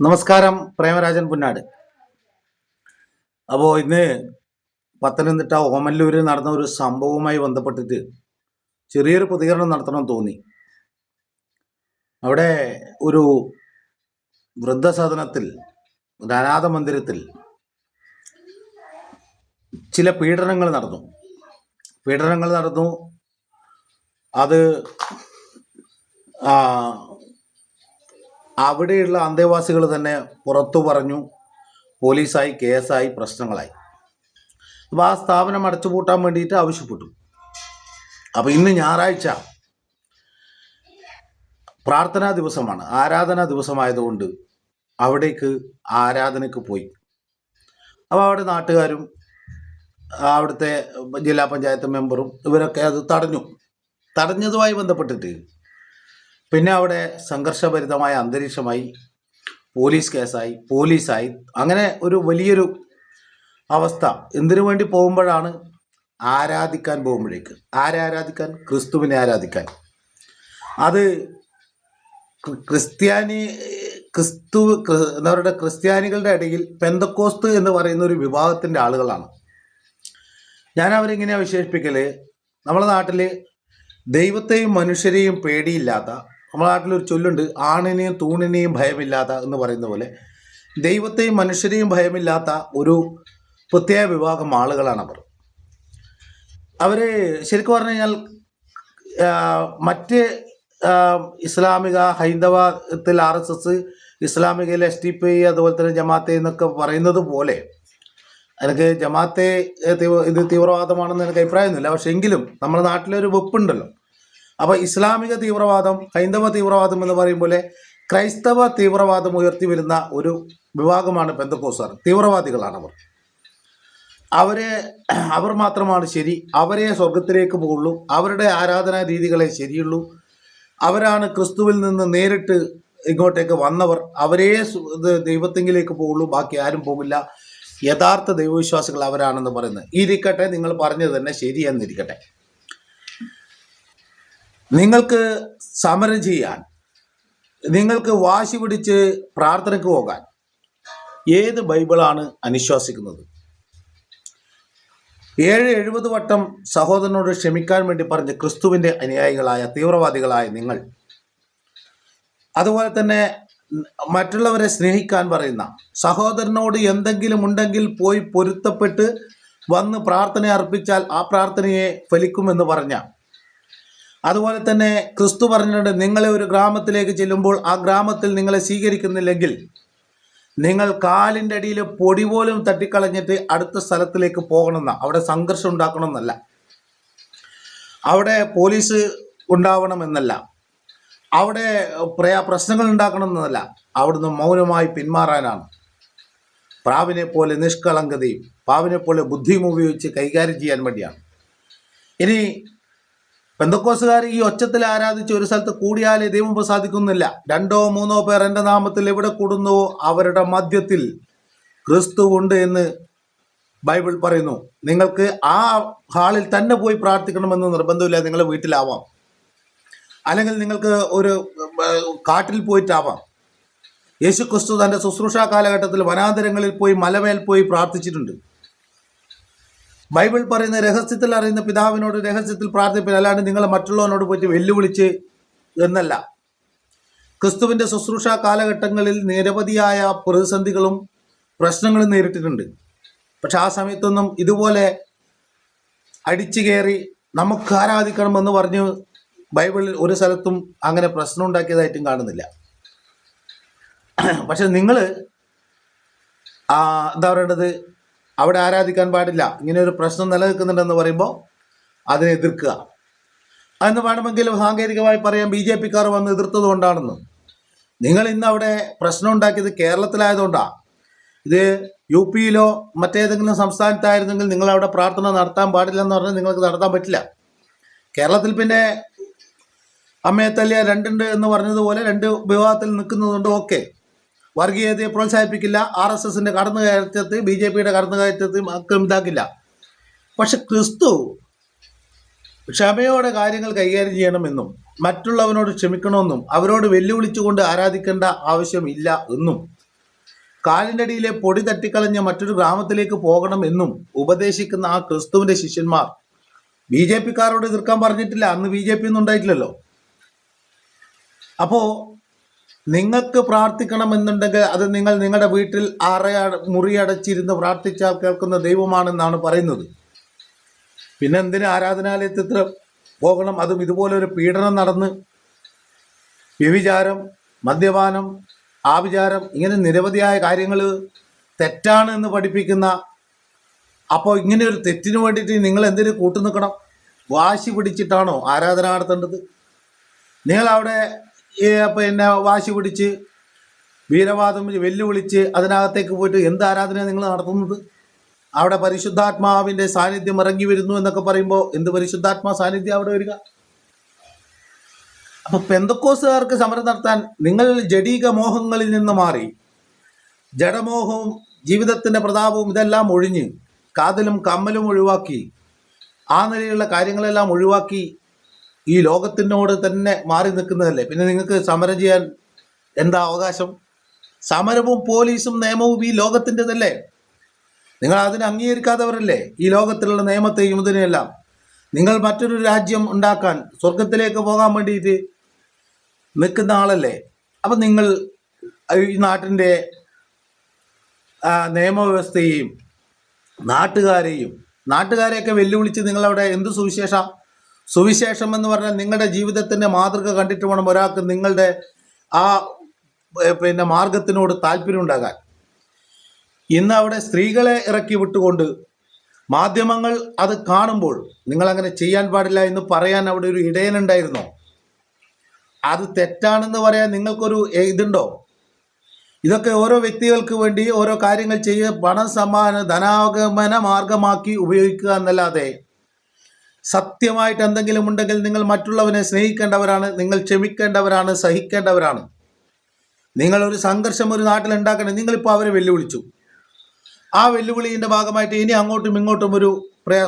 നമസ്കാരം. പ്രേമരാജൻ പുന്നാട്. അപ്പോൾ ഇന്ന് പത്തനംതിട്ട ഓമല്ലൂരിൽ നടന്ന ഒരു സംഭവവുമായി ബന്ധപ്പെട്ടിട്ട് ചെറിയൊരു പ്രതികരണം നടത്തണമെന്ന് തോന്നി. അവിടെ ഒരു വൃദ്ധസദനത്തിൽ, ഒരു അനാഥ മന്ദിരത്തിൽ ചില പീഡനങ്ങൾ നടന്നു. അത് അവിടെയുള്ള അന്തേവാസികൾ തന്നെ പുറത്തു പറഞ്ഞു. പോലീസായി, കേസായി, പ്രശ്നങ്ങളായി. അപ്പോൾ ആ സ്ഥാപനം അടച്ചുപൂട്ടാൻ വേണ്ടിയിട്ട് ആവശ്യപ്പെട്ടു. അപ്പോൾ ഇന്ന് ഞായറാഴ്ച പ്രാർത്ഥനാ ദിവസമാണ്, ആരാധനാ ദിവസമായതുകൊണ്ട് അവിടേക്ക് ആരാധനയ്ക്ക് പോയി. അപ്പോൾ അവിടെ നാട്ടുകാരും അവിടുത്തെ ജില്ലാ പഞ്ചായത്ത് മെമ്പറും ഇവരൊക്കെ അത് തടഞ്ഞതുമായി ബന്ധപ്പെട്ടിട്ട് പിന്നെ അവിടെ സംഘർഷഭരിതമായ അന്തരീക്ഷമായി, പോലീസ് കേസായി, പോലീസായി, അങ്ങനെ ഒരു വലിയൊരു അവസ്ഥ. എന്തിനു വേണ്ടി പോകുമ്പോഴാണ്? ആരാധിക്കാൻ പോകുമ്പോഴേക്ക്. ആരാധിക്കാൻ? ക്രിസ്തുവിനെ ആരാധിക്കാൻ. അത് ക്രിസ്ത്യാനികളുടെ ഇടയിൽ പെന്തക്കോസ്ത് എന്ന് പറയുന്ന ഒരു വിഭാഗത്തിൻ്റെ ആളുകളാണ്. ഞാൻ അവരിങ്ങനെയാണ് വിശേഷിപ്പിക്കൽ. നമ്മുടെ നാട്ടിൽ ദൈവത്തെയും മനുഷ്യരെയും പേടിയില്ലാത്ത, നമ്മുടെ നാട്ടിലൊരു ചൊല്ലുണ്ട്, ആണിനെയും തൂണിനെയും ഭയമില്ലാത്ത എന്ന് പറയുന്ന പോലെ, ദൈവത്തെയും മനുഷ്യരെയും ഭയമില്ലാത്ത ഒരു പ്രത്യേക വിഭാഗം ആളുകളാണ് അവർ. ശരിക്കും പറഞ്ഞു കഴിഞ്ഞാൽ മറ്റ് ഇസ്ലാമിക ഹൈന്ദവത്തിൽ RSS, ഇസ്ലാമികയിൽ SDPI, അതുപോലെ തന്നെ ജമാഅത്തെ എന്നൊക്കെ പറയുന്നത് പോലെ, എനിക്ക് ജമാഅത്തെ ഇത് തീവ്രവാദമാണെന്ന് എനിക്ക് അഭിപ്രായമൊന്നുമില്ല. പക്ഷെ എങ്കിലും നമ്മുടെ നാട്ടിലൊരു വെപ്പുണ്ടല്ലോ. അപ്പോൾ ഇസ്ലാമിക തീവ്രവാദം, ഹൈന്ദവ തീവ്രവാദം എന്ന് പറയും പോലെ ക്രൈസ്തവ തീവ്രവാദം ഉയർത്തി വരുന്ന ഒരു വിഭാഗമാണ് പെന്തക്കോസ്തുകാർ. തീവ്രവാദികളാണ് അവർ മാത്രമാണ് ശരി. അവരെ സ്വർഗത്തിലേക്ക് പോകുള്ളൂ. അവരുടെ ആരാധനാ രീതികളെ ശരിയുള്ളൂ. അവരാണ് ക്രിസ്തുവിൽ നിന്ന് നേരിട്ട് ഇങ്ങോട്ടേക്ക് വന്നവർ. അവരേ ദൈവത്തെങ്കിലേക്ക് പോകുള്ളൂ, ബാക്കി ആരും പോകില്ല. യഥാർത്ഥ ദൈവവിശ്വാസികൾ അവരാണെന്ന് പറയുന്നത്. ഇരിക്കട്ടെ, നിങ്ങൾ പറഞ്ഞത് തന്നെ ശരിയെന്നിരിക്കട്ടെ. നിങ്ങൾക്ക് സമരം ചെയ്യാൻ, നിങ്ങൾക്ക് വാശി പിടിച്ച് പ്രാർത്ഥനയ്ക്ക് പോകാൻ ഏത് ബൈബിളാണ് അനുശ്വാസിക്കുന്നത്? 70 വട്ടം സഹോദരനോട് ക്ഷമിക്കാൻ വേണ്ടി പറഞ്ഞ് ക്രിസ്തുവിൻ്റെ അനുയായികളായ തീവ്രവാദികളായ നിങ്ങൾ, അതുപോലെ തന്നെ മറ്റുള്ളവരെ സ്നേഹിക്കാൻ പറയുന്ന, സഹോദരനോട് എന്തെങ്കിലും ഉണ്ടെങ്കിൽ പോയി പൊരുത്തപ്പെട്ട് വന്ന് പ്രാർത്ഥന അർപ്പിച്ചാൽ ആ പ്രാർത്ഥനയെ ഫലിക്കുമെന്ന് പറഞ്ഞ, അതുപോലെ തന്നെ ക്രിസ്തു പറഞ്ഞിട്ടുണ്ട്, നിങ്ങളെ ഒരു ഗ്രാമത്തിലേക്ക് ചെല്ലുമ്പോൾ ആ ഗ്രാമത്തിൽ നിങ്ങളെ സ്വീകരിക്കുന്നില്ലെങ്കിൽ നിങ്ങൾ കാലിൻ്റെ അടിയിൽ പൊടി പോലും തട്ടിക്കളഞ്ഞിട്ട് അടുത്ത സ്ഥലത്തിലേക്ക് പോകണമെന്ന, അവിടെ സംഘർഷം ഉണ്ടാക്കണമെന്നല്ല, അവിടെ പോലീസ് ഉണ്ടാവണമെന്നല്ല, അവിടെ പ്രശ്നങ്ങൾ ഉണ്ടാക്കണമെന്നല്ല, അവിടുന്ന് മൗനമായി പിന്മാറാനാണ്. പ്രാവിനെ പോലെ നിഷ്കളങ്കതയും പ്രാവിനെ പോലെ ബുദ്ധിയും ഉപയോഗിച്ച് കൈകാര്യം ചെയ്യാൻ വേണ്ടിയാണ്. ഇനി പെന്തക്കോസ്തുകാർ ഈ ഒച്ചത്തിൽ ആരാധിച്ച് ഒരു സ്ഥലത്ത് കൂടിയാലേ ദൈവം പ്രസാദിക്കുന്നില്ല. 2 or 3 പേർ എൻ്റെ നാമത്തിൽ എവിടെ കൂടുന്നുവോ അവരുടെ മധ്യത്തിൽ ക്രിസ്തു ഉണ്ട് എന്ന് ബൈബിൾ പറയുന്നു. നിങ്ങൾക്ക് ആ ഹാളിൽ തന്നെ പോയി പ്രാർത്ഥിക്കണമെന്ന് നിർബന്ധമില്ല. നിങ്ങളുടെ വീട്ടിലാവാം, അല്ലെങ്കിൽ നിങ്ങൾക്ക് ഒരു കാട്ടിൽ പോയിട്ടാവാം. യേശു ക്രിസ്തു തൻ്റെ ശുശ്രൂഷാ കാലഘട്ടത്തിൽ വനാന്തരങ്ങളിൽ പോയി, മലമേൽ പോയി പ്രാർത്ഥിച്ചിട്ടുണ്ട്. ബൈബിൾ പറയുന്ന രഹസ്യത്തിൽ അറിയുന്ന പിതാവിനോട് രഹസ്യത്തിൽ പ്രാർത്ഥിപ്പില്ല, അല്ലാണ്ട് നിങ്ങൾ മറ്റുള്ളവനോട് പോയിട്ട് വെല്ലുവിളിച്ച് എന്നല്ല. ക്രിസ്തുവിൻ്റെ ശുശ്രൂഷാ കാലഘട്ടങ്ങളിൽ നിരവധിയായ പ്രതിസന്ധികളും പ്രശ്നങ്ങളും നേരിട്ടിട്ടുണ്ട്. പക്ഷെ ആ സമയത്തൊന്നും ഇതുപോലെ അടിച്ചു കയറി നമുക്ക് ആരാധിക്കണമെന്ന് പറഞ്ഞ് ബൈബിളിൽ ഒരു സ്ഥലത്തും അങ്ങനെ പ്രശ്നം ഉണ്ടാക്കിയതായിട്ടും കാണുന്നില്ല. പക്ഷെ നിങ്ങൾ എന്താ പറയേണ്ടത്, അവിടെ ആരാധിക്കാൻ പാടില്ല, ഇങ്ങനെ ഒരു പ്രശ്നം നിലനിൽക്കുന്നുണ്ടെന്ന് പറയുമ്പോൾ അതിനെ എതിർക്കുക. അതെന്ന് വേണമെങ്കിൽ സാങ്കേതികമായി പറയാം, BJPക്കാർ വന്ന് എതിർത്തത് കൊണ്ടാണെന്ന്. നിങ്ങൾ ഇന്ന് അവിടെ പ്രശ്നം ഉണ്ടാക്കിയത് കേരളത്തിലായതുകൊണ്ടാണ്. ഇത് UPയിലോ മറ്റേതെങ്കിലും സംസ്ഥാനത്തായിരുന്നെങ്കിൽ നിങ്ങളവിടെ പ്രാർത്ഥന നടത്താൻ പാടില്ലെന്ന് പറഞ്ഞാൽ നിങ്ങൾക്ക് നടത്താൻ പറ്റില്ല. കേരളത്തിൽ പിന്നെ അമ്മയെ തല്ലിയ രണ്ടുണ്ട് എന്ന് പറഞ്ഞതുപോലെ 2 വിഭാഗത്തിൽ നിൽക്കുന്നതുകൊണ്ട് ഓക്കെ. വർഗീയതയെ പ്രോത്സാഹിപ്പിക്കില്ല, RSSന്റെ കടന്നുകയറ്റത്തെ, BJPയുടെ കടന്നുകയറ്റത്തെ ഇതാക്കില്ല. പക്ഷെ ക്രിസ്തു ക്ഷമയോടെ കാര്യങ്ങൾ കൈകാര്യം ചെയ്യണമെന്നും മറ്റുള്ളവനോട് ക്ഷമിക്കണമെന്നും അവരോട് വെല്ലുവിളിച്ചുകൊണ്ട് ആരാധിക്കേണ്ട ആവശ്യമില്ല എന്നും കാലിൻ്റെ അടിയിലെ പൊടി തട്ടിക്കളഞ്ഞ് മറ്റൊരു ഗ്രാമത്തിലേക്ക് പോകണം എന്നും ഉപദേശിക്കുന്ന ആ ക്രിസ്തുവിന്റെ ശിഷ്യന്മാർ ബി ജെ പിക്കാരോട് എതിർക്കാൻ പറഞ്ഞിട്ടില്ല. അന്ന് ബി ജെ പി ഒന്നും ഉണ്ടായിട്ടില്ലല്ലോ. അപ്പോൾ നിങ്ങൾക്ക് പ്രാർത്ഥിക്കണം എന്നുണ്ടെങ്കിൽ അത് നിങ്ങൾ നിങ്ങളുടെ വീട്ടിൽ മുറിയടച്ചിരുന്ന് പ്രാർത്ഥിച്ചാൽ കേൾക്കുന്ന ദൈവമാണെന്നാണ് പറയുന്നത്. പിന്നെ എന്തിന് ആരാധനാലയത്തിൽ പോകണം? അതും ഇതുപോലൊരു പീഡനം നടന്ന് വ്യഭിചാരം, മദ്യപാനം, ആഭിചാരം, ഇങ്ങനെ നിരവധിയായ കാര്യങ്ങൾ തെറ്റാണ് എന്ന് പഠിപ്പിക്കുന്ന, അപ്പോൾ ഇങ്ങനെ ഒരു തെറ്റിന് വേണ്ടിയിട്ട് നിങ്ങൾ എന്തിനു കൂട്ടു നിൽക്കണം? വാശി പിടിച്ചിട്ടാണോ ആരാധന നടത്തേണ്ടത്? നിങ്ങളവിടെ പിന്നെ വാശി പിടിച്ച് വീരവാദം വെല്ലുവിളിച്ച് അതിനകത്തേക്ക് പോയിട്ട് എന്ത് ആരാധനയാണ് നിങ്ങൾ നടത്തുന്നത്? അവിടെ പരിശുദ്ധാത്മാവിൻ്റെ സാന്നിധ്യം ഇറങ്ങി വരുന്നു എന്നൊക്കെ പറയുമ്പോൾ എന്ത് പരിശുദ്ധാത്മാ സാന്നിധ്യം അവിടെ വരിക? അപ്പൊ പെന്തക്കോസുകാർക്ക് സമരം നടത്താൻ നിങ്ങൾ ജഡീക മോഹങ്ങളിൽ നിന്ന് മാറി ജഡമോഹവും ജീവിതത്തിന്റെ പ്രതാപവും ഇതെല്ലാം ഒഴിഞ്ഞ് കാതലും കമ്മലും ഒഴിവാക്കി ആ നിലയിലുള്ള കാര്യങ്ങളെല്ലാം ഒഴിവാക്കി ഈ ലോകത്തിനോട് തന്നെ മാറി നിൽക്കുന്നതല്ലേ. പിന്നെ നിങ്ങൾക്ക് സമരം ചെയ്യാൻ എന്താ അവകാശം? സമരവും പോലീസും നിയമവും ഈ ലോകത്തിൻ്റെതല്ലേ. നിങ്ങൾ അതിനെ അംഗീകരിക്കാത്തവരല്ലേ ഈ ലോകത്തിലുള്ള നിയമത്തെയും ഇതിനെയെല്ലാം. നിങ്ങൾ മറ്റൊരു രാജ്യം ഉണ്ടാക്കാൻ, സ്വർഗത്തിലേക്ക് പോകാൻ വേണ്ടിയിട്ട് നിൽക്കുന്ന ആളല്ലേ. അപ്പം നിങ്ങൾ ഈ നാട്ടിൻ്റെ നിയമവ്യവസ്ഥയെയും നാട്ടുകാരെയൊക്കെ വെല്ലുവിളിച്ച് നിങ്ങളവിടെ എന്ത് സുവിശേഷം എന്ന് പറഞ്ഞാൽ നിങ്ങളുടെ ജീവിതത്തിൻ്റെ മാതൃക കണ്ടിട്ട് വേണം ഒരാൾക്ക് നിങ്ങളുടെ ആ പിന്നെ മാർഗത്തിനോട് താല്പര്യം ഉണ്ടാകാൻ. ഇന്ന് അവിടെ സ്ത്രീകളെ ഇറക്കി വിട്ടുകൊണ്ട് മാധ്യമങ്ങൾ അത് കാണുമ്പോൾ നിങ്ങളങ്ങനെ ചെയ്യാൻ പാടില്ല എന്ന് പറയാൻ അവിടെ ഒരു ഇടയനുണ്ടായിരുന്നോ? അത് തെറ്റാണെന്ന് പറയാൻ നിങ്ങൾക്കൊരു ഇതുണ്ടോ? ഇതൊക്കെ ഓരോ വ്യക്തികൾക്ക് വേണ്ടി ഓരോ കാര്യങ്ങൾ ചെയ്യുക, പണം ധനാഗമന മാർഗമാക്കി ഉപയോഗിക്കുക എന്നല്ലാതെ സത്യമായിട്ട് എന്തെങ്കിലും ഉണ്ടെങ്കിൽ നിങ്ങൾ മറ്റുള്ളവനെ സ്നേഹിക്കേണ്ടവരാണ്, നിങ്ങൾ ക്ഷമിക്കേണ്ടവരാണ്, സഹിക്കേണ്ടവരാണ്. നിങ്ങളൊരു സംഘർഷം ഒരു നാട്ടിൽ ഉണ്ടാക്കണം. നിങ്ങളിപ്പോൾ അവരെ വെല്ലുവിളിച്ചു. ആ വെല്ലുവിളിൻ്റെ ഭാഗമായിട്ട് ഇനി അങ്ങോട്ടും ഇങ്ങോട്ടും ഒരു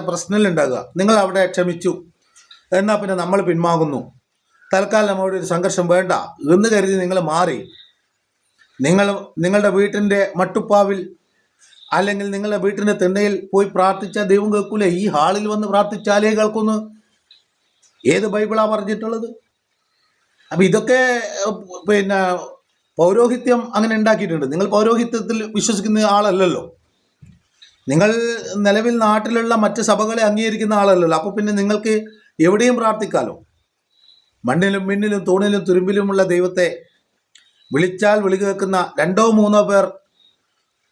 പ്രശ്നമുണ്ടാകുക. നിങ്ങൾ അവിടെ ക്ഷമിച്ചു, എന്നാൽ പിന്നെ നമ്മൾ പിന്മാകുന്നു, തൽക്കാലം നമ്മുടെ ഒരു സംഘർഷം വേണ്ട എന്ന് കരുതി നിങ്ങൾ മാറി നിങ്ങളുടെ വീട്ടിൻ്റെ മട്ടുപ്പാവിൽ അല്ലെങ്കിൽ നിങ്ങളുടെ വീട്ടിൻ്റെ തിണ്ണയിൽ പോയി പ്രാർത്ഥിച്ചാൽ ദൈവം കേൾക്കൂലേ? ഈ ഹാളിൽ വന്ന് പ്രാർത്ഥിച്ചാലേ കേൾക്കുന്നു. ഏത് ബൈബിളാണ് പറഞ്ഞിട്ടുള്ളത്? അപ്പം ഇതൊക്കെ പിന്നെ പൗരോഹിത്യം അങ്ങനെ ഉണ്ടാക്കിയിട്ടുണ്ട്. നിങ്ങൾ പൗരോഹിത്യത്തിൽ വിശ്വസിക്കുന്ന ആളല്ലല്ലോ. നിങ്ങൾ നിലവിൽ നാട്ടിലുള്ള മറ്റ് സഭകളെ അംഗീകരിക്കുന്ന ആളല്ലല്ലോ. അപ്പോൾ പിന്നെ നിങ്ങൾക്ക് എവിടെയും പ്രാർത്ഥിക്കാമല്ലോ. മണ്ണിലും മിന്നിലും തൂണിലും തുരുമ്പിലുമുള്ള ദൈവത്തെ വിളിച്ചാൽ വിളി കേൾക്കുന്ന 2-3 പേർ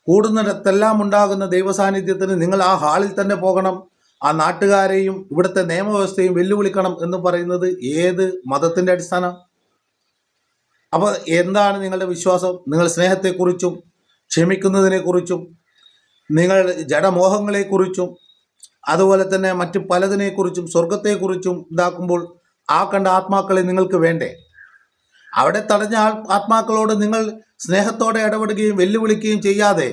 കൂടുന്നിടത്തെല്ലാം ഉണ്ടാകുന്ന ദൈവസാന്നിധ്യത്തിന് നിങ്ങൾ ആ ഹാളിൽ തന്നെ പോകണം, ആ നാട്ടുകാരെയും ഇവിടുത്തെ നിയമവ്യവസ്ഥയും വെല്ലുവിളിക്കണം എന്ന് പറയുന്നത് ഏത് മതത്തിൻ്റെ അടിസ്ഥാനം? അപ്പോൾ എന്താണ് നിങ്ങളുടെ വിശ്വാസം? നിങ്ങൾ സ്നേഹത്തെക്കുറിച്ചും ക്ഷമിക്കുന്നതിനെക്കുറിച്ചും നിങ്ങൾ ജഡമോഹങ്ങളെക്കുറിച്ചും അതുപോലെ തന്നെ മറ്റ് പലതിനെക്കുറിച്ചും സ്വർഗത്തെക്കുറിച്ചും ഇതാക്കുമ്പോൾ ആ കണ്ട ആത്മാക്കളെ നിങ്ങൾക്ക് വേണ്ടേ? അവിടെ തടഞ്ഞ ആത്മാക്കളോട് നിങ്ങൾ സ്നേഹത്തോടെ ഇടപെടുകയും വെല്ലുവിളിക്കുകയും ചെയ്യാതെ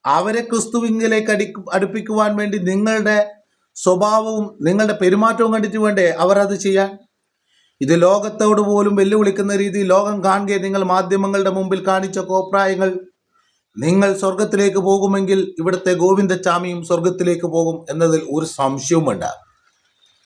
അവരെ ക്രിസ്തുവിലേക്ക് അടുപ്പിക്കുവാൻ വേണ്ടി നിങ്ങളുടെ സ്വഭാവവും നിങ്ങളുടെ പെരുമാറ്റവും കണ്ടിട്ട് വേണ്ടേ അവരത് ചെയ്യാൻ? ഇത് ലോകത്തോട് പോലും വെല്ലുവിളിക്കുന്ന രീതിയിൽ ലോകം കാണുകയും നിങ്ങൾ മാധ്യമങ്ങളുടെ മുമ്പിൽ കാണിച്ച കോപ്രായങ്ങൾ, നിങ്ങൾ സ്വർഗത്തിലേക്ക് പോകുമെങ്കിൽ ഇവിടുത്തെ ഗോവിന്ദച്ചാമിയും സ്വർഗത്തിലേക്ക് പോകും എന്നതിൽ ഒരു സംശയവും വേണ്ട.